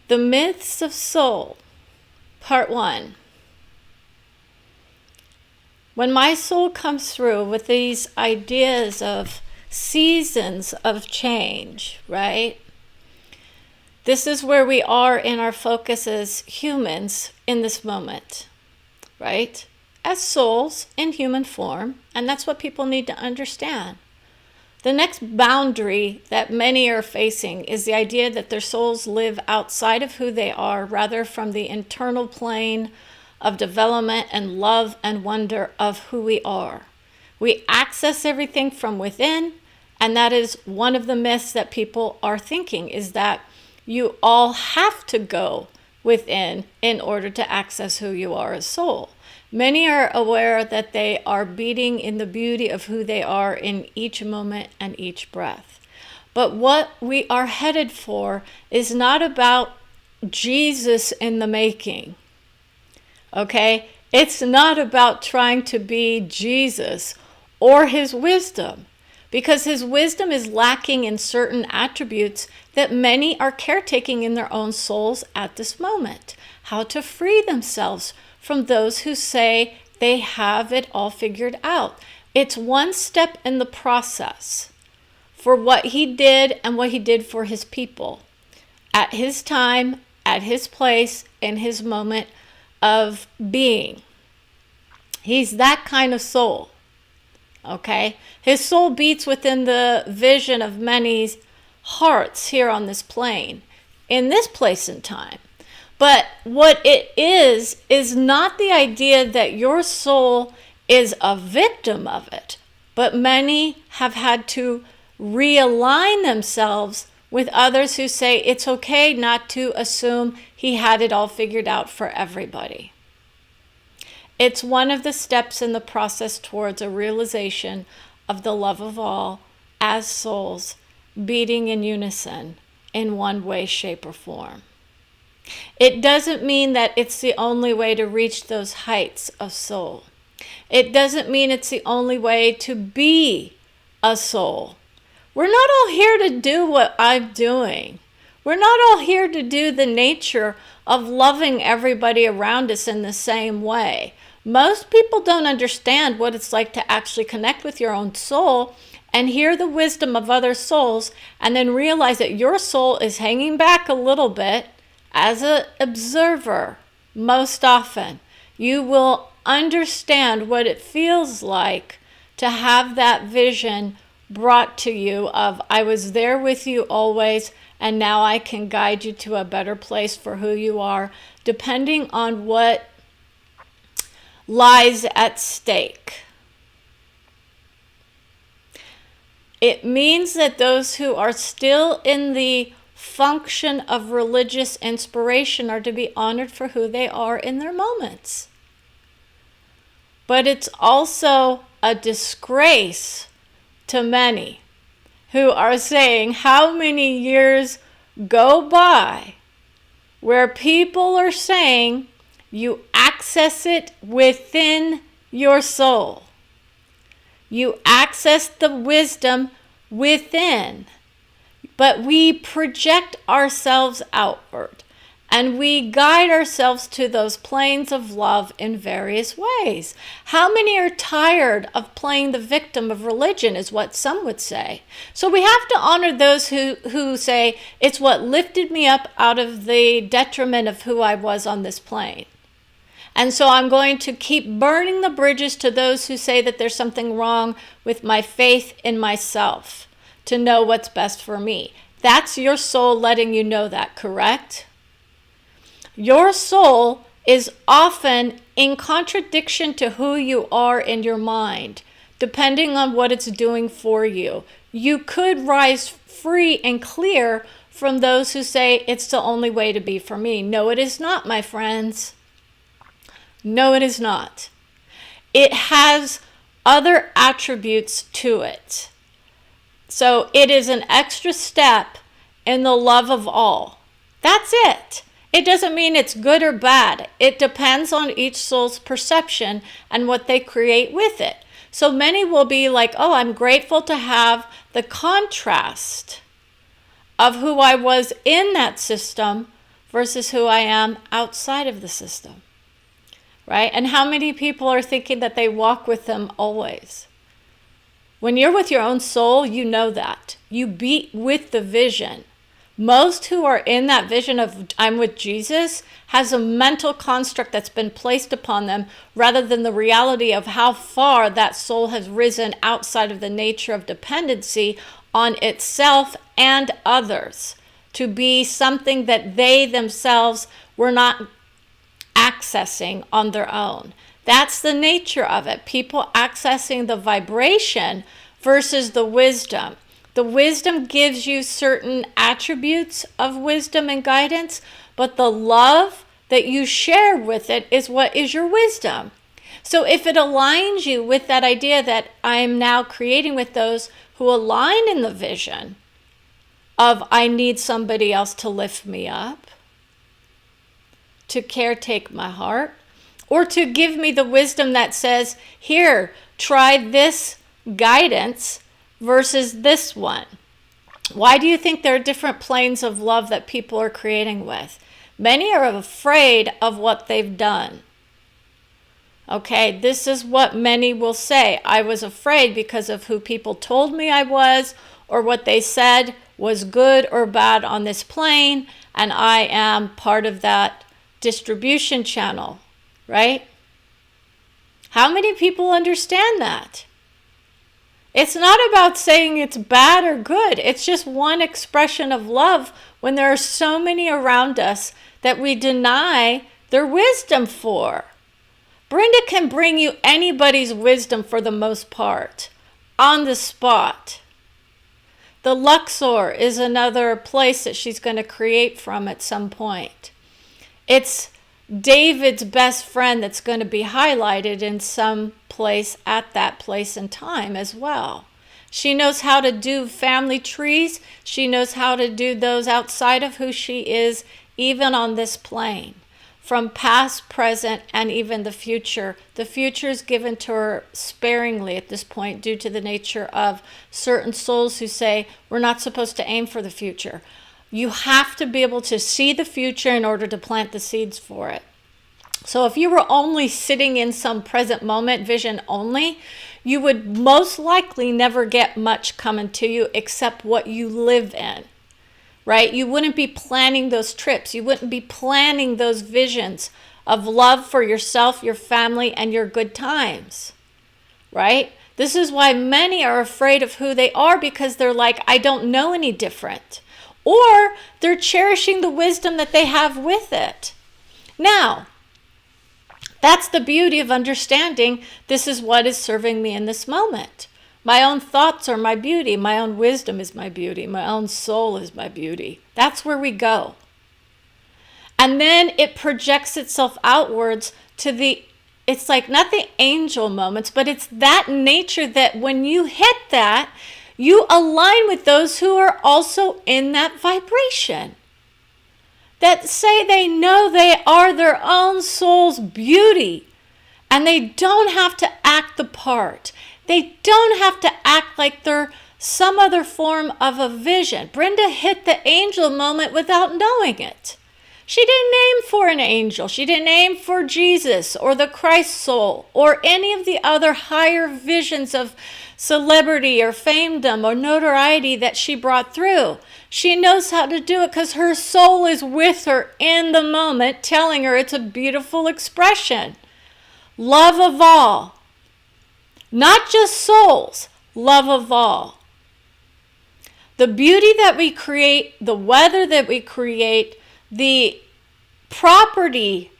The Myths of Soul, Part 1. When my soul comes through with these ideas of seasons of change, right? This is where we are in our focus as humans in this moment, right? As souls in human form, and that's what people need to understand. The next boundary that many are facing is the idea that their souls live outside of who they are, rather from the internal plane of development and love and wonder of who we are. We access everything from within, and that is one of the myths that people are thinking, is that you all have to go within in order to access who you are as soul. Many are aware that they are beating in the beauty of who they are in each moment and each breath. But what we are headed for is not about Jesus in the making. Okay? It's not about trying to be Jesus or his wisdom, because his wisdom is lacking in certain attributes that many are caretaking in their own souls at this moment. How to free themselves from those who say they have it all figured out. It's one step in the process for what he did and what he did for his people at his time, at his place, in his moment of being. He's that kind of soul, okay? His soul beats within the vision of many hearts here on this plane, in this place and time. But what it is not the idea that your soul is a victim of it, but many have had to realign themselves with others who say it's okay not to assume he had it all figured out for everybody. It's one of the steps in the process towards a realization of the love of all as souls beating in unison in one way, shape, or form. It doesn't mean that it's the only way to reach those heights of soul. It doesn't mean it's the only way to be a soul. We're not all here to do what I'm doing. We're not all here to do the nature of loving everybody around us in the same way. Most people don't understand what it's like to actually connect with your own soul and hear the wisdom of other souls, and then realize that your soul is hanging back a little bit. As an observer, most often, you will understand what it feels like to have that vision brought to you of, I was there with you always, and now I can guide you to a better place for who you are, depending on what lies at stake. It means that those who are still in the function of religious inspiration are to be honored for who they are in their moments. But it's also a disgrace to many who are saying, how many years go by where people are saying you access it within your soul. You access the wisdom within. But we project ourselves outward, and we guide ourselves to those planes of love in various ways. How many are tired of playing the victim of religion, is what some would say. So we have to honor those who say, it's what lifted me up out of the detriment of who I was on this plane. And so I'm going to keep burning the bridges to those who say that there's something wrong with my faith in myself to know what's best for me. That's your soul letting you know that, correct? Your soul is often in contradiction to who you are in your mind, depending on what it's doing for you. You could rise free and clear from those who say it's the only way to be for me. No, it is not, my friends. No, it is not. It has other attributes to it. So it is an extra step in the love of all. That's it. It doesn't mean it's good or bad. It depends on each soul's perception and what they create with it. So many will be like, oh, I'm grateful to have the contrast of who I was in that system versus who I am outside of the system, right? And how many people are thinking that they walk with them always? When you're with your own soul, you know that. You be with the vision. Most who are in that vision of I'm with Jesus has a mental construct that's been placed upon them rather than the reality of how far that soul has risen outside of the nature of dependency on itself and others to be something that they themselves were not accessing on their own. That's the nature of it. People accessing the vibration versus the wisdom. The wisdom gives you certain attributes of wisdom and guidance, but the love that you share with it is what is your wisdom. So if it aligns you with that idea that I'm now creating with those who align in the vision of I need somebody else to lift me up, to caretake my heart, or to give me the wisdom that says, here, try this guidance versus this one. Why do you think there are different planes of love that people are creating with? Many are afraid of what they've done. Okay, this is what many will say. I was afraid because of who people told me I was, or what they said was good or bad on this plane, and I am part of that distribution channel, right? How many people understand that? It's not about saying it's bad or good. It's just one expression of love when there are so many around us that we deny their wisdom for. Brenda can bring you anybody's wisdom for the most part, on the spot. The Luxor is another place that she's going to create from at some point. It's David's best friend that's going to be highlighted in some place at that place and time as well. She knows how to do family trees. She knows how to do those outside of who she is, even on this plane. From past, present, and even the future. The future is given to her sparingly at this point due to the nature of certain souls who say, we're not supposed to aim for the future. You have to be able to see the future in order to plant the seeds for it. So if you were only sitting in some present moment vision only, you would most likely never get much coming to you except what you live in, right? You wouldn't be planning those trips. You wouldn't be planning those visions of love for yourself, your family, and your good times, right? This is why many are afraid of who they are, because they're like, I don't know any different. Or they're cherishing the wisdom that they have with it. Now, that's the beauty of understanding this is what is serving me in this moment. My own thoughts are my beauty. My own wisdom is my beauty. My own soul is my beauty. That's where we go. And then it projects itself outwards to it's like not the angel moments, but it's that nature that when you hit that, you align with those who are also in that vibration. That say they know they are their own soul's beauty. And they don't have to act the part. They don't have to act like they're some other form of a vision. Brenda hit the angel moment without knowing it. She didn't aim for an angel. She didn't aim for Jesus or the Christ soul or any of the other higher visions of celebrity or famedom or notoriety that she brought through. She knows how to do it because her soul is with her in the moment, telling her it's a beautiful expression. Love of all. Not just souls, love of all. The beauty that we create, the weather that we create, the property,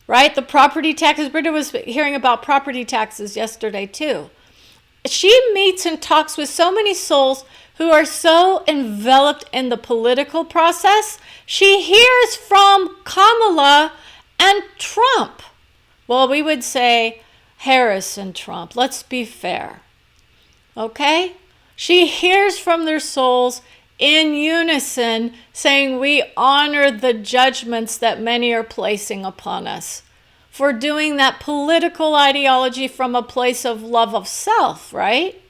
right? The property taxes. Brenda was hearing about property taxes yesterday too. She meets and talks with so many souls who are so enveloped in the political process. She hears from Kamala and Trump. Well, we would say Harris and Trump. Let's be fair. Okay? She hears from their souls in unison saying we honor the judgments that many are placing upon us for doing that political ideology from a place of love of self, right?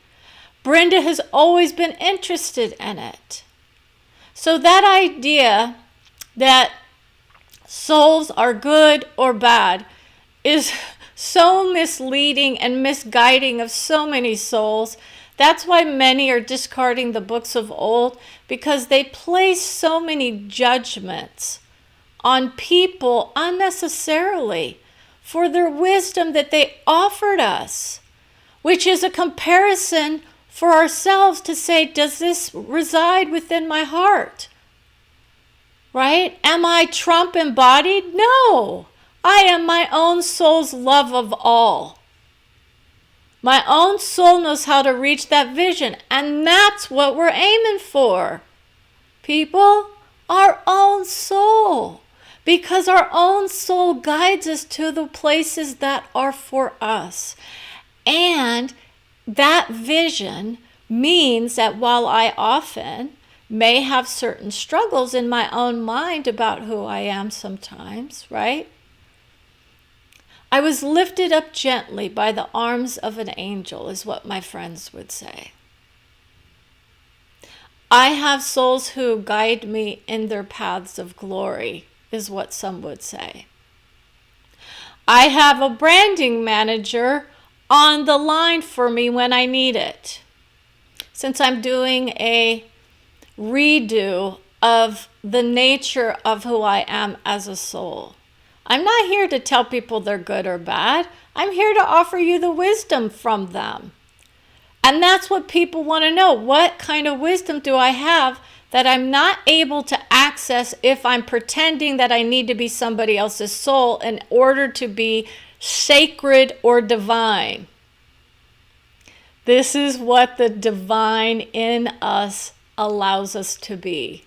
Brenda has always been interested in it. So that idea that souls are good or bad is so misleading and misguiding of so many souls. That's why many are discarding the books of old, because they place so many judgments on people unnecessarily for their wisdom that they offered us, which is a comparison for ourselves to say, does this reside within my heart? Right? Am I Trump embodied? No. I am my own soul's love of all. My own soul knows how to reach that vision, and that's what we're aiming for. People, our own soul. Because our own soul guides us to the places that are for us. And that vision means that while I often may have certain struggles in my own mind about who I am sometimes, right? I was lifted up gently by the arms of an angel, is what my friends would say. I have souls who guide me in their paths of glory, is what some would say. I have a branding manager on the line for me when I need it. Since I'm doing a redo of the nature of who I am as a soul, I'm not here to tell people they're good or bad. I'm here to offer you the wisdom from them. And that's what people want to know. What kind of wisdom do I have that I'm not able to access if I'm pretending that I need to be somebody else's soul in order to be sacred or divine? This is what the divine in us allows us to be.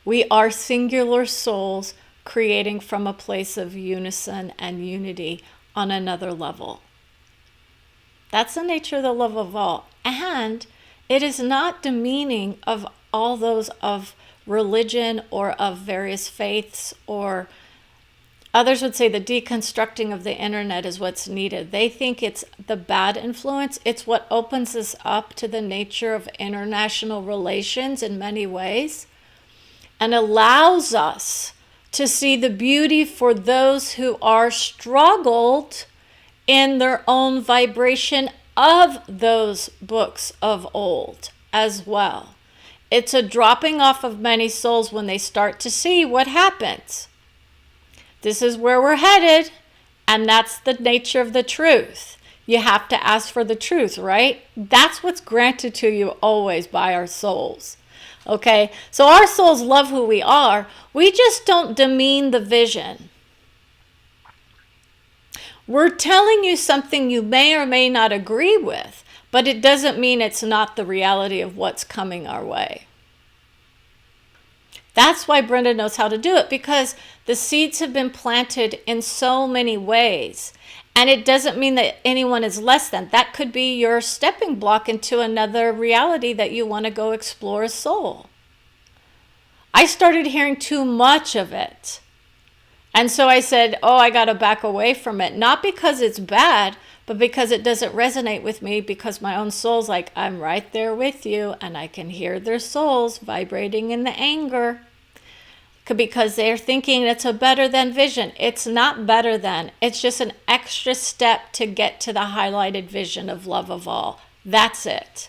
We are singular souls creating from a place of unison and unity on another level. That's the nature of the love of all. And it is not demeaning of all those of religion or of various faiths, or others would say the deconstructing of the internet is what's needed. They think it's the bad influence. It's what opens us up to the nature of international relations in many ways and allows us to see the beauty for those who are struggled in their own vibration of those books of old as well. It's a dropping off of many souls when they start to see what happens. This is where we're headed, and that's the nature of the truth. You have to ask for the truth, right? That's what's granted to you always by our souls. Okay, so our souls love who we are. We just don't demean the vision. We're telling you something you may or may not agree with, but it doesn't mean it's not the reality of what's coming our way. That's why Brenda knows how to do it, because the seeds have been planted in so many ways. And it doesn't mean that anyone is less than. That could be your stepping block into another reality that you want to go explore as soul. I started hearing too much of it. And so I said, I got to back away from it. Not because it's bad, but because it doesn't resonate with me, because my own soul's like, I'm right there with you, and I can hear their souls vibrating in the anger. Because they're thinking it's a better than vision. It's not better than. It's just an extra step to get to the highlighted vision of love of all. That's it.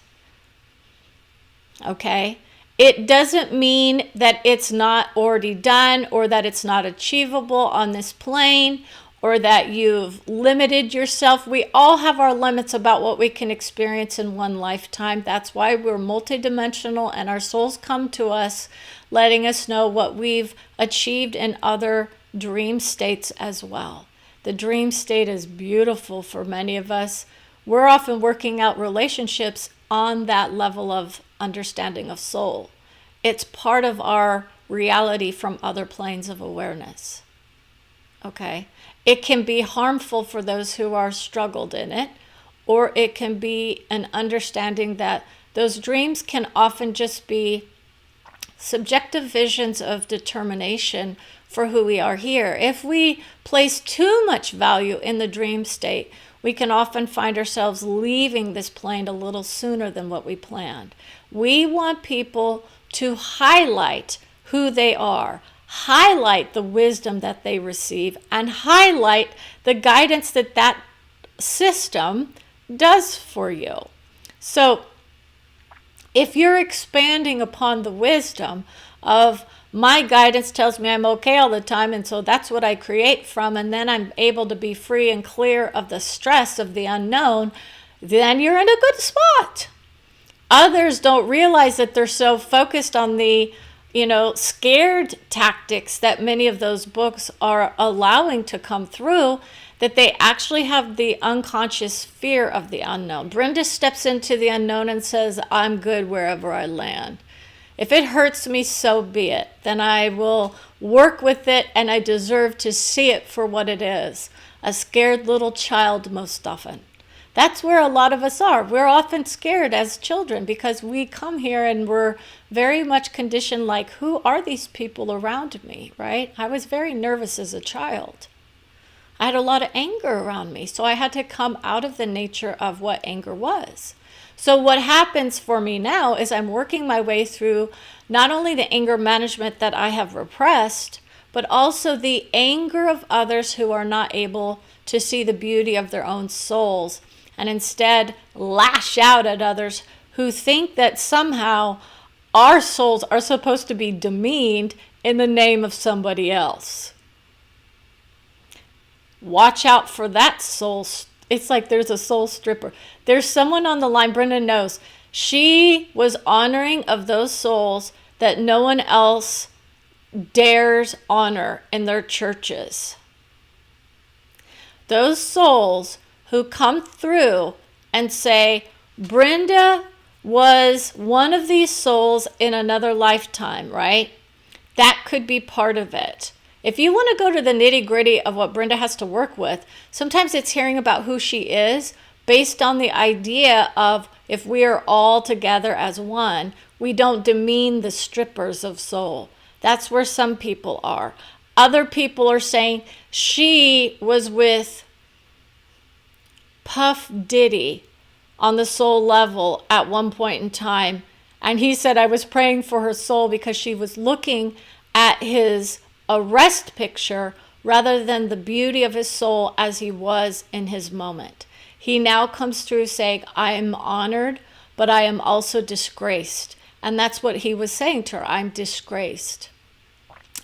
Okay? It doesn't mean that it's not already done, or that it's not achievable on this plane, or that you've limited yourself. We all have our limits about what we can experience in one lifetime. That's why we're multidimensional, and our souls come to us letting us know what we've achieved in other dream states as well. The dream state is beautiful for many of us. We're often working out relationships on that level of understanding of soul. It's part of our reality from other planes of awareness. Okay? It can be harmful for those who are struggled in it, or it can be an understanding that those dreams can often just be subjective visions of determination for who we are here. If we place too much value in the dream state, we can often find ourselves leaving this plane a little sooner than what we planned. We want people to highlight who they are, highlight the wisdom that they receive and highlight the guidance that that system does for you. So if you're expanding upon the wisdom of my guidance tells me I'm okay all the time, and so that's what I create from, and then I'm able to be free and clear of the stress of the unknown, then you're in a good spot. Others don't realize that they're so focused on the, scared tactics that many of those books are allowing to come through, that they actually have the unconscious fear of the unknown. Brenda steps into the unknown and says, I'm good wherever I land. If it hurts me, so be it. Then I will work with it, and I deserve to see it for what it is. A scared little child most often. That's where a lot of us are. We're often scared as children because we come here and we're very much conditioned like, who are these people around me, right? I was very nervous as a child. I had a lot of anger around me, so I had to come out of the nature of what anger was. So what happens for me now is I'm working my way through not only the anger management that I have repressed, but also the anger of others who are not able to see the beauty of their own souls and instead lash out at others who think that somehow our souls are supposed to be demeaned in the name of somebody else. Watch out for that soul. It's like there's a soul stripper. There's someone on the line, Brenda knows. She was honoring of those souls that no one else dares honor in their churches. Those souls who come through and say, Brenda was one of these souls in another lifetime, right? That could be part of it. If you want to go to the nitty-gritty of what Brenda has to work with, sometimes it's hearing about who she is based on the idea of if we are all together as one, we don't demean the strippers of soul. That's where some people are. Other people are saying she was with Puff Diddy on the soul level at one point in time. And he said, I was praying for her soul because she was looking at his arrest picture rather than the beauty of his soul as he was in his moment. He now comes through saying, I am honored, but I am also disgraced. And that's what he was saying to her, I'm disgraced.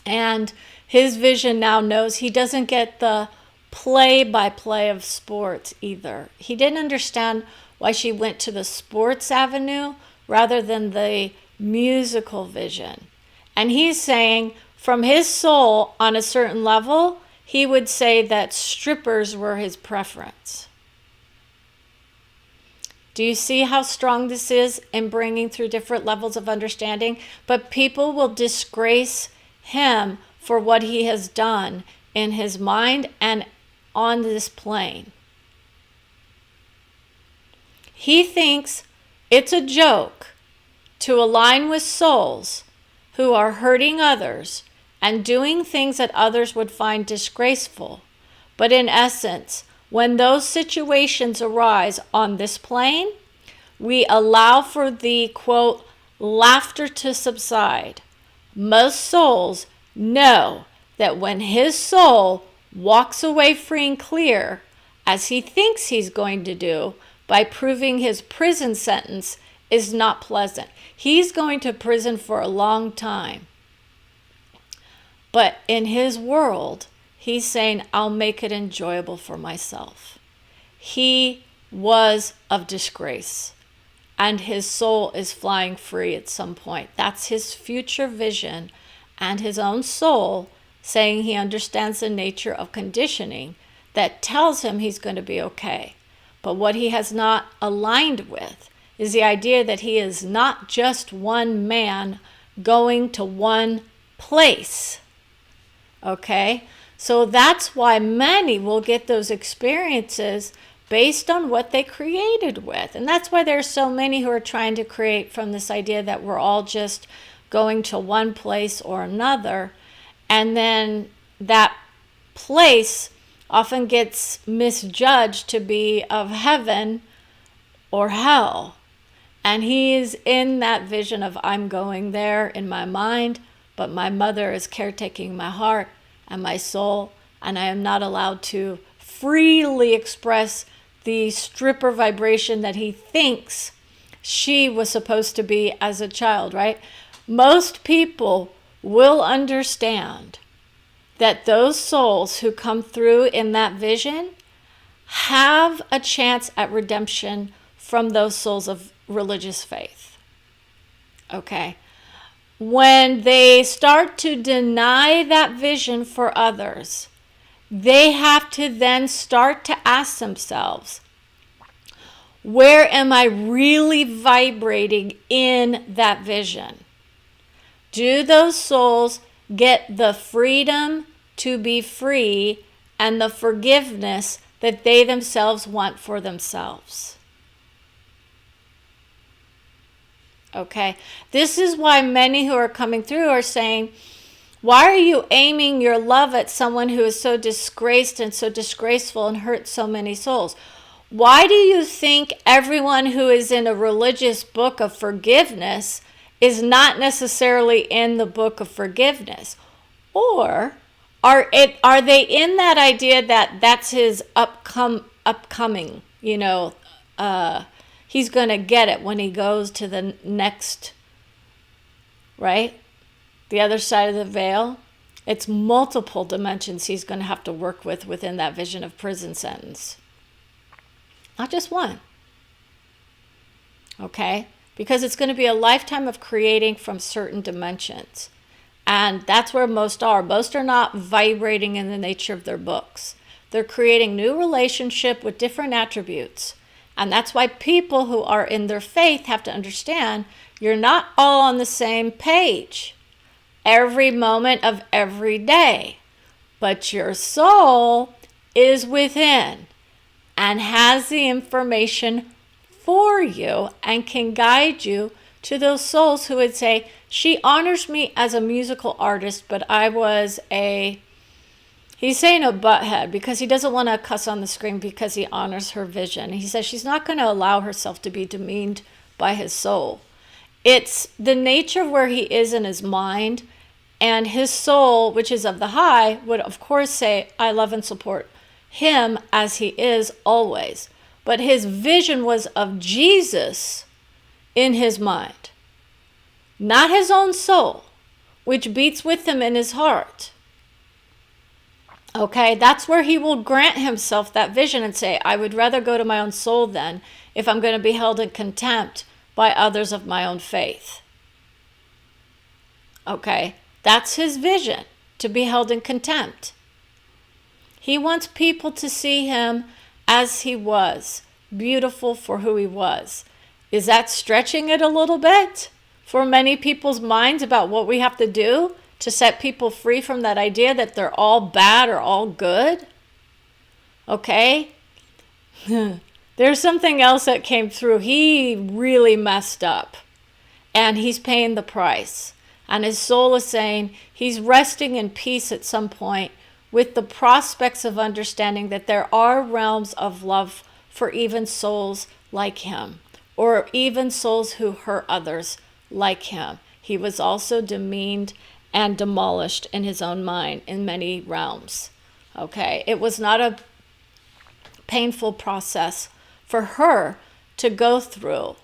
And his vision now knows he doesn't get the play-by-play of sports either. He didn't understand why she went to the sports avenue rather than the musical vision. And he's saying, from his soul on a certain level, he would say that strippers were his preference. Do you see how strong this is in bringing through different levels of understanding? But people will disgrace him for what he has done in his mind and on this plane. He thinks it's a joke to align with souls who are hurting others and doing things that others would find disgraceful. But in essence, when those situations arise on this plane, we allow for the, quote, laughter to subside. Most souls know that when his soul walks away free and clear, as he thinks he's going to do, by proving his prison sentence is not pleasant. He's going to prison for a long time. But in his world, he's saying, I'll make it enjoyable for myself. He was of disgrace, and his soul is flying free at some point. That's his future vision, and his own soul saying he understands the nature of conditioning that tells him he's going to be okay. But what he has not aligned with is the idea that he is not just one man going to one place. Okay? So that's why many will get those experiences based on what they created with. And that's why there's so many who are trying to create from this idea that we're all just going to one place or another. And then that place often gets misjudged to be of heaven or hell. And he is in that vision of I'm going there in my mind, but my mother is caretaking my heart and my soul, and I am not allowed to freely express the stripper vibration that he thinks she was supposed to be as a child, right? Most people will understand that those souls who come through in that vision have a chance at redemption from those souls of religious faith. Okay? When they start to deny that vision for others, they have to then start to ask themselves, where am I really vibrating in that vision? Do those souls get the freedom to be free and the forgiveness that they themselves want for themselves? Okay, this is why many who are coming through are saying, why are you aiming your love at someone who is so disgraced and so disgraceful and hurts so many souls? Why do you think everyone who is in a religious book of forgiveness is not necessarily in the book of forgiveness? Or are they in that idea that that's his upcoming, he's going to get it when he goes to the next, right? The other side of the veil. It's multiple dimensions he's going to have to work with within that vision of prison sentence. Not just one. Okay? Because it's going to be a lifetime of creating from certain dimensions. And that's where most are. Most are not vibrating in the nature of their books. They're creating new relationship with different attributes. And that's why people who are in their faith have to understand you're not all on the same page every moment of every day. But your soul is within and has the information for you and can guide you to those souls who would say, she honors me as a musical artist, but I was he's saying a butthead because he doesn't want to cuss on the screen because he honors her vision. He says she's not going to allow herself to be demeaned by his soul. It's the nature of where he is in his mind, and his soul, which is of the high, would of course say, I love and support him as he is always. But his vision was of Jesus in his mind, not his own soul, which beats with him in his heart. Okay, that's where he will grant himself that vision and say, I would rather go to my own soul then if I'm going to be held in contempt by others of my own faith. Okay, that's his vision, to be held in contempt. He wants people to see him as he was, beautiful for who he was. Is that stretching it a little bit for many people's minds about what we have to do to set people free from that idea that they're all bad or all good? Okay? There's something else that came through. He really messed up, and he's paying the price. And his soul is saying he's resting in peace at some point with the prospects of understanding that there are realms of love for even souls like him, or even souls who hurt others like him. He was also demeaned and demolished in his own mind in many realms. Okay, it was not a painful process for her to go through,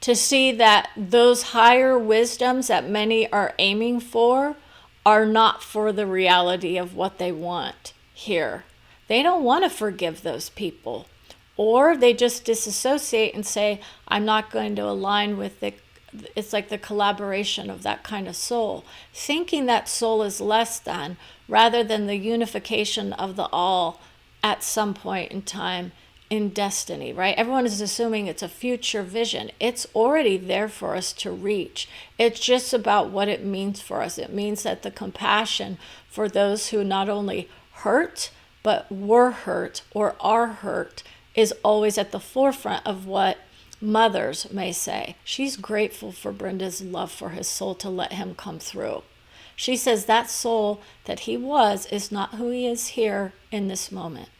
to see that those higher wisdoms that many are aiming for are not for the reality of what they want here. They don't want to forgive those people, or they just disassociate and say, I'm not going to align with it. It's like the collaboration of that kind of soul, thinking that soul is less than, rather than the unification of the all at some point in time in destiny, right? Everyone is assuming it's a future vision. It's already there for us to reach. It's just about what it means for us. It means that the compassion for those who not only hurt, but were hurt or are hurt is always at the forefront of what mothers may say. She's grateful for Brenda's love for his soul to let him come through. She says that soul that he was is not who he is here in this moment.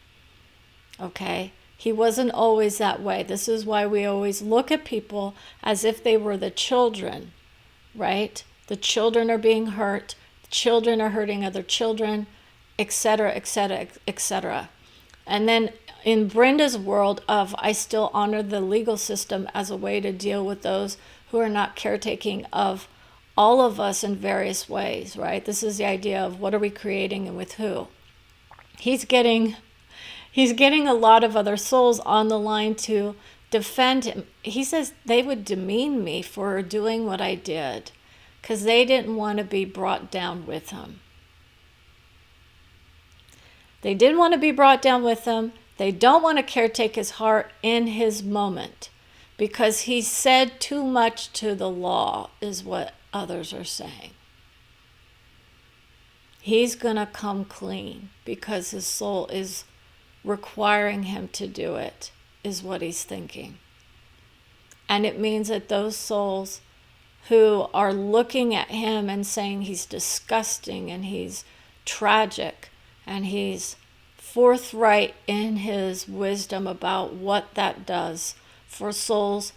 Okay? He wasn't always that way. This is why we always look at people as if they were the children, right? The children are being hurt. The children are hurting other children, etc., etc., etc. And then in Brenda's world of, I still honor the legal system as a way to deal with those who are not caretaking of all of us in various ways, right? This is the idea of what are we creating and with who. He's getting a lot of other souls on the line to defend him. He says they would demean me for doing what I did because they didn't want to be brought down with him. They didn't want to be brought down with him. They don't want to caretake his heart in his moment because he said too much to the law, is what others are saying. He's going to come clean because his soul is requiring him to do it, is what he's thinking. And it means that those souls who are looking at him and saying he's disgusting and he's tragic and he's forthright in his wisdom about what that does for souls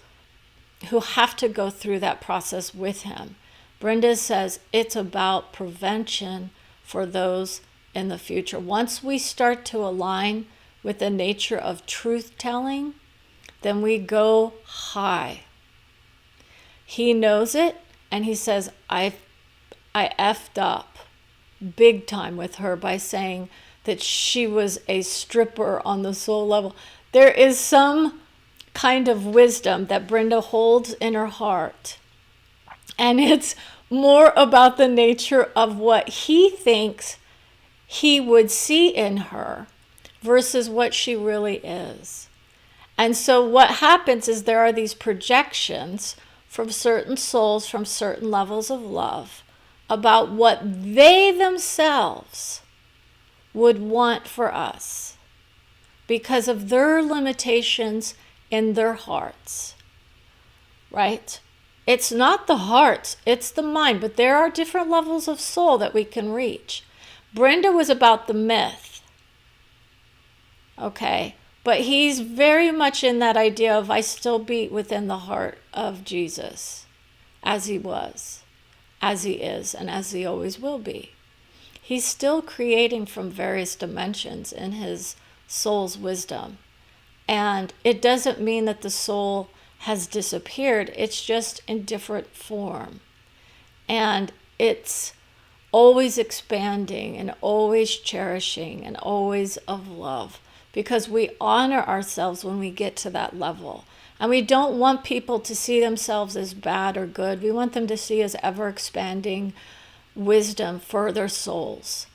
who have to go through that process with him. Brenda says it's about prevention for those in the future. Once we start to align with the nature of truth-telling, then we go high. He knows it, and he says, I effed up big time with her by saying that she was a stripper on the soul level. There is some kind of wisdom that Brenda holds in her heart, and it's more about the nature of what he thinks he would see in her versus what she really is. And so what happens is there are these projections from certain souls, from certain levels of love, about what they themselves would want for us because of their limitations in their hearts, right? It's not the heart, it's the mind, but there are different levels of soul that we can reach. Brenda was about the myth, okay? But he's very much in that idea of I still beat within the heart of Jesus as he was, as he is, and as he always will be. He's still creating from various dimensions in his soul's wisdom. And it doesn't mean that the soul has disappeared. It's just in different form. And it's always expanding and always cherishing and always of love, because we honor ourselves when we get to that level. And we don't want people to see themselves as bad or good. We want them to see as ever expanding wisdom for their souls.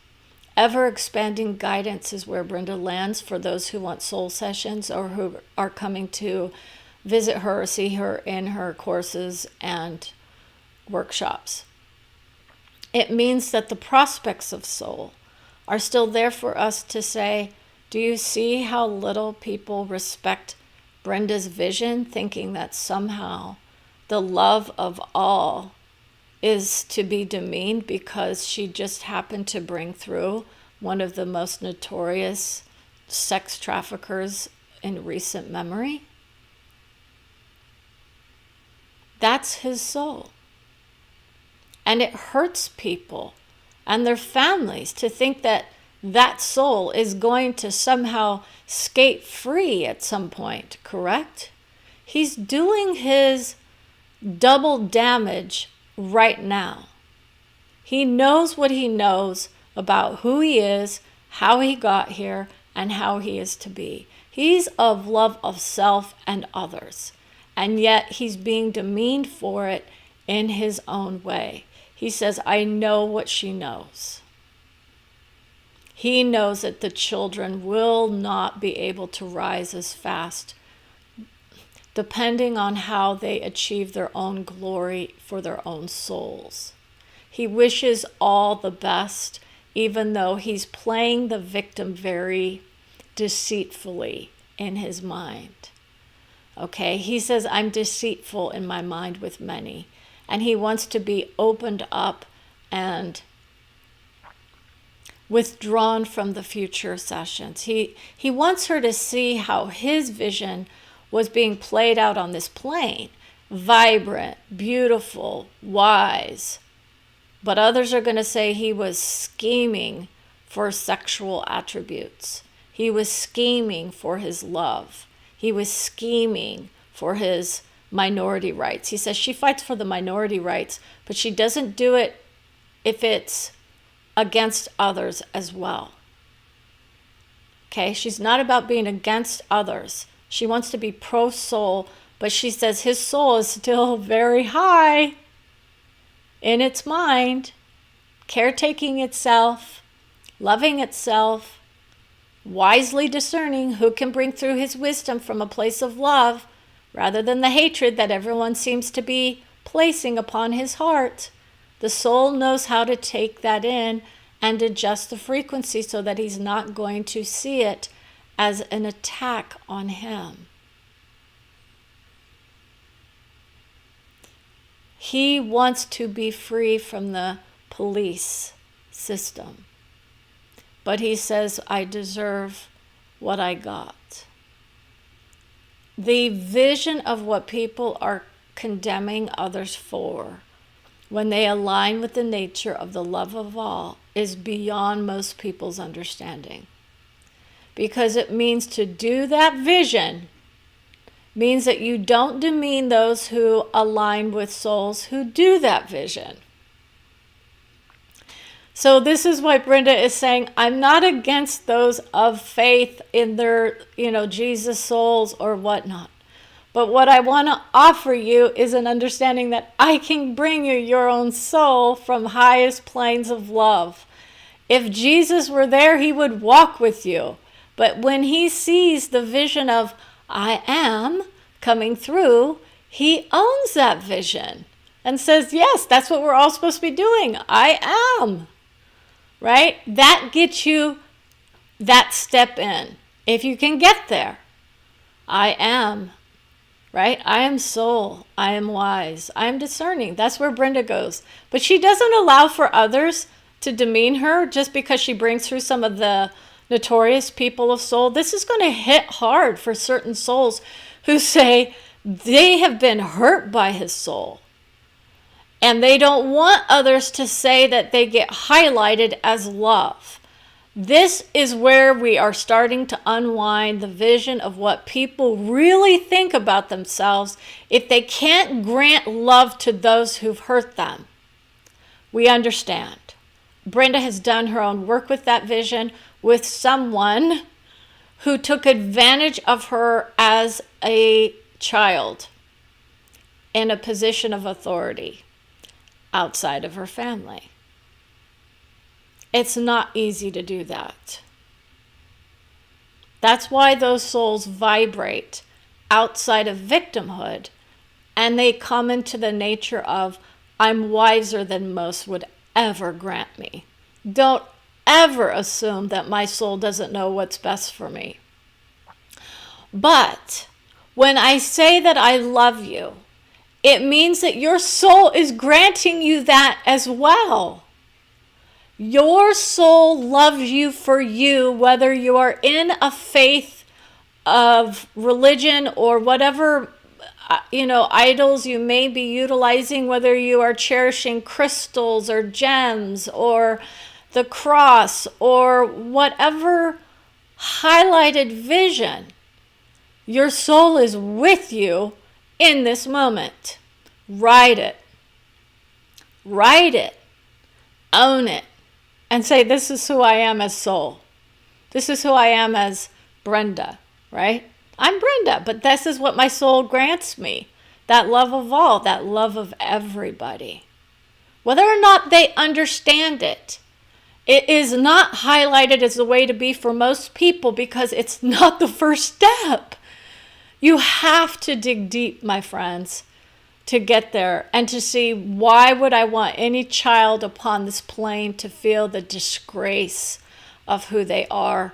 Ever expanding guidance is where Brenda lands for those who want soul sessions or who are coming to visit her or see her in her courses and workshops. It means that the prospects of soul are still there for us to say, do you see how little people respect Brenda's vision, thinking that somehow the love of all is to be demeaned because she just happened to bring through one of the most notorious sex traffickers in recent memory? That's his soul. And it hurts people and their families to think that that soul is going to somehow skate free at some point, correct? He's doing his double damage right now. He knows what he knows about who he is, how he got here, and how he is to be. He's of love of self and others, and yet he's being demeaned for it in his own way. He says, I know what she knows. He knows that the children will not be able to rise as fast, depending on how they achieve their own glory for their own souls. He wishes all the best, even though he's playing the victim very deceitfully in his mind. Okay, he says, I'm deceitful in my mind with many. And he wants to be opened up and withdrawn from the future sessions. He wants her to see how his vision was being played out on this plane. Vibrant, beautiful, wise, But others are going to say he was scheming for sexual attributes. He was scheming for his love. He was scheming for his minority rights. He says she fights for the minority rights, but she doesn't do it if it's against others as well. Okay, she's not about being against others. She wants to be pro-soul, but she says his soul is still very high in its mind, caretaking itself, loving itself, wisely discerning who can bring through his wisdom from a place of love rather than the hatred that everyone seems to be placing upon his heart. The soul knows how to take that in and adjust the frequency so that he's not going to see it as an attack on him. He wants to be free from the police system. But he says, I deserve what I got. The vision of what people are condemning others for when they align with the nature of the love of all is beyond most people's understanding. Because it means to do that vision means that you don't demean those who align with souls who do that vision. So this is why Brenda is saying, I'm not against those of faith in their, Jesus souls or whatnot. But what I want to offer you is an understanding that I can bring you your own soul from highest planes of love. If Jesus were there, he would walk with you. But when he sees the vision of I am coming through, he owns that vision and says, yes, that's what we're all supposed to be doing. I am. Right? That gets you that step in. If you can get there. I am. Right? I am soul. I am wise. I am discerning. That's where Brenda goes. But she doesn't allow for others to demean her just because she brings through some of the notorious people of soul. This is going to hit hard for certain souls who say they have been hurt by his soul. And they don't want others to say that they get highlighted as love. This is where we are starting to unwind the vision of what people really think about themselves if they can't grant love to those who've hurt them. We understand. Brenda has done her own work with that vision with someone who took advantage of her as a child in a position of authority outside of her family. It's not easy to do that. That's why those souls vibrate outside of victimhood and they come into the nature of, I'm wiser than most would ever grant me. Don't ever assume that my soul doesn't know what's best for me. But when I say that I love you, it means that your soul is granting you that as well. Your soul loves you for you, whether you are in a faith of religion or whatever, idols you may be utilizing, whether you are cherishing crystals or gems or the cross or whatever highlighted vision. Your soul is with you in this moment. Write it. Write it. Own it. And say, this is who I am as soul. This is who I am as Brenda, right? I'm Brenda, but this is what my soul grants me. That love of all, that love of everybody. Whether or not they understand it, it is not highlighted as the way to be for most people because it's not the first step. You have to dig deep, my friends, to get there and to see why would I want any child upon this plane to feel the disgrace of who they are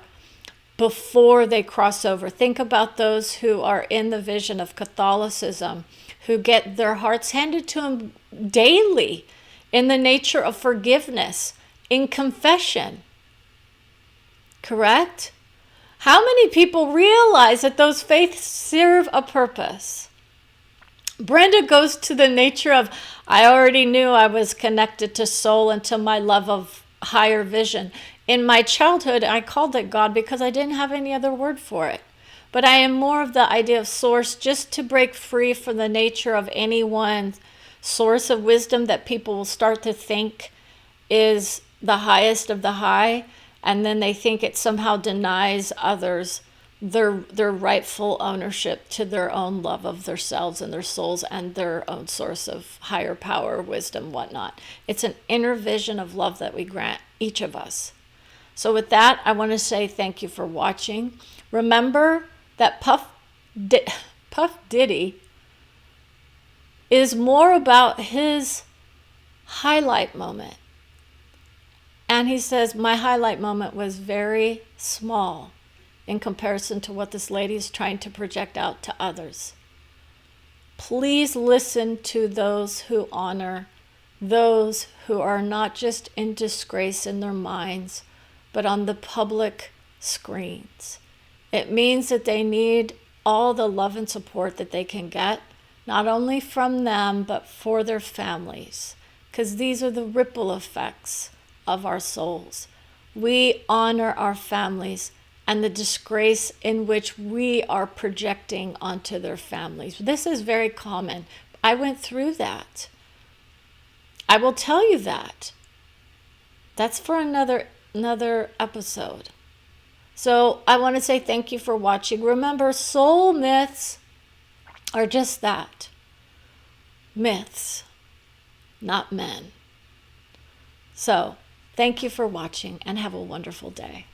before they cross over. Think about those who are in the vision of Catholicism, who get their hearts handed to them daily in the nature of forgiveness, in confession. Correct? How many people realize that those faiths serve a purpose? Brenda goes to the nature of, I already knew I was connected to soul and to my love of higher vision. In my childhood, I called it God because I didn't have any other word for it. But I am more of the idea of source, just to break free from the nature of any one source of wisdom that people will start to think is the highest of the high, and then they think it somehow denies others their rightful ownership to their own love of themselves and their souls and their own source of higher power, wisdom, whatnot. It's an inner vision of love that we grant each of us. So with that, I want to say thank you for watching. Remember that Puff Diddy is more about his highlight moment. And he says, my highlight moment was very small in comparison to what this lady is trying to project out to others. Please listen to those who honor those who are not just in disgrace in their minds, but on the public screens. It means that they need all the love and support that they can get, not only from them, but for their families, because these are the ripple effects of our souls. We honor our families and the disgrace in which we are projecting onto their families. This is very common. I went through that. I will tell you that. That's for another episode. So I want to say thank you for watching. Remember, soul myths are just that. Myths, not men. So thank you for watching and have a wonderful day.